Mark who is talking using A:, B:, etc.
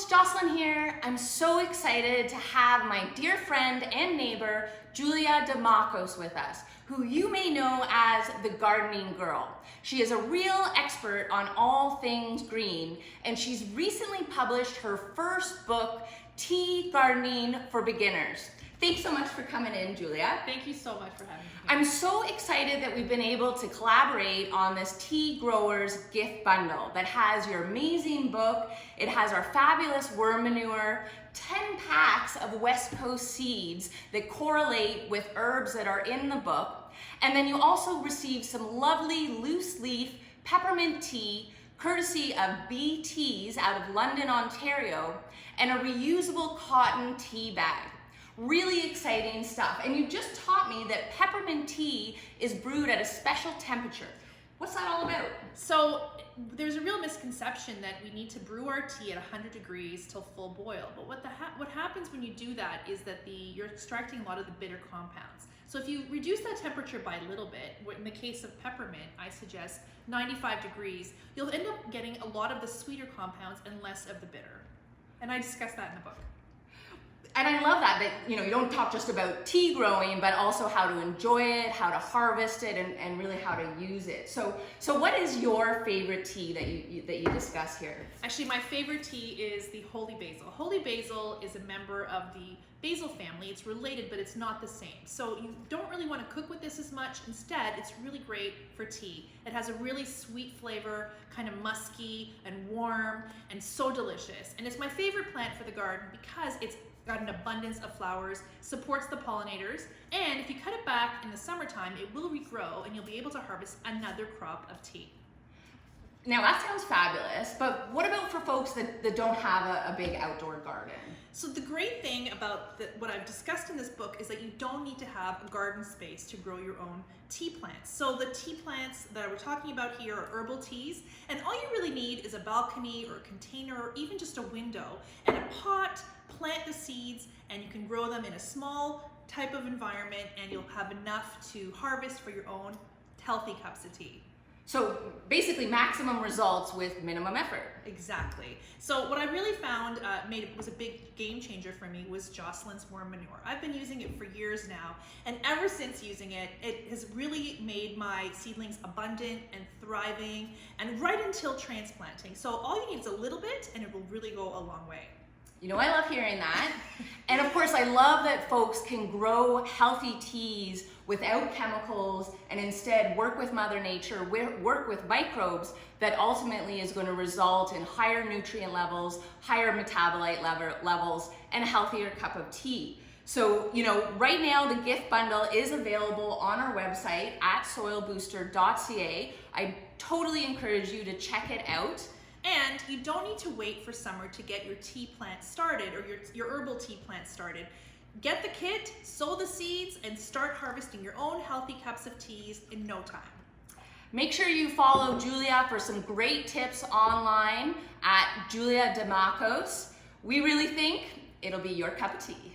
A: folks, Jocelyn here. I'm so excited to have my dear friend and neighbor, Julia Dimakos, with us, who you may know as the Gardening Girl. She is a real expert on all things green, and she's recently published her first book, Tea Gardening for Beginners. Thanks so much for coming in, Julia.
B: Thank you so much for having me.
A: I'm so excited that we've been able to collaborate on this Tea Growers gift bundle that has your amazing book. It has our fabulous worm manure, 10 packs of West Coast seeds that correlate with herbs that are in the book. And then you also receive some lovely loose leaf peppermint tea, courtesy of BTs out of London, Ontario, and a reusable cotton tea bag. Really exciting stuff. And you just taught me that peppermint tea is brewed at a special temperature. What's that all about?
B: So there's a real misconception that we need to brew our tea at 100 degrees till full boil. But what happens when you do that is that you're extracting a lot of the bitter compounds. So if you reduce that temperature by a little bit, in the case of peppermint, I suggest 95 degrees, you'll end up getting a lot of the sweeter compounds and less of the bitter. And I discuss that in the book.
A: And I love that you don't talk just about tea growing, but also how to enjoy it, how to harvest it, and really how to use it. So what is your favorite tea that you discuss here?
B: Actually, my favorite tea is the holy basil. Holy basil is a member of the basil family. It's related, but it's not the same. So you don't really want to cook with this as much. Instead, it's really great for tea. It has a really sweet flavor, kind of musky and warm, and so delicious. And it's my favorite plant for the garden because it's got an abundance of flowers, supports the pollinators, and if you cut it back in the summertime, it will regrow and you'll be able to harvest another crop of tea.
A: Now that sounds fabulous, but what about for folks that don't have a big outdoor garden?
B: So the great thing about what I've discussed in this book is that you don't need to have a garden space to grow your own tea plants. So the tea plants that we're talking about here are herbal teas, and all you really need is a balcony or a container or even just a window and a pot. Plant the seeds and you can grow them in a small type of environment and you'll have enough to harvest for your own healthy cups of tea.
A: So basically maximum results with minimum effort.
B: Exactly. So what I really found was a big game changer for me was Jocelyn's worm manure. I've been using it for years now, and ever since using it, it has really made my seedlings abundant and thriving, and right until transplanting. So all you need is a little bit and it will really go a long way.
A: You know, I love hearing that. And of course, I love that folks can grow healthy teas without chemicals and instead work with Mother Nature, work with microbes that ultimately is going to result in higher nutrient levels, higher metabolite levels, and a healthier cup of tea. So, right now the gift bundle is available on our website at soilbooster.ca. I totally encourage you to check it out.
B: And you don't need to wait for summer to get your tea plant started or your herbal tea plant started. Get the kit, sow the seeds, and start harvesting your own healthy cups of teas in no time.
A: Make sure you follow Julia for some great tips online at Julia Dimakos. We really think it'll be your cup of tea.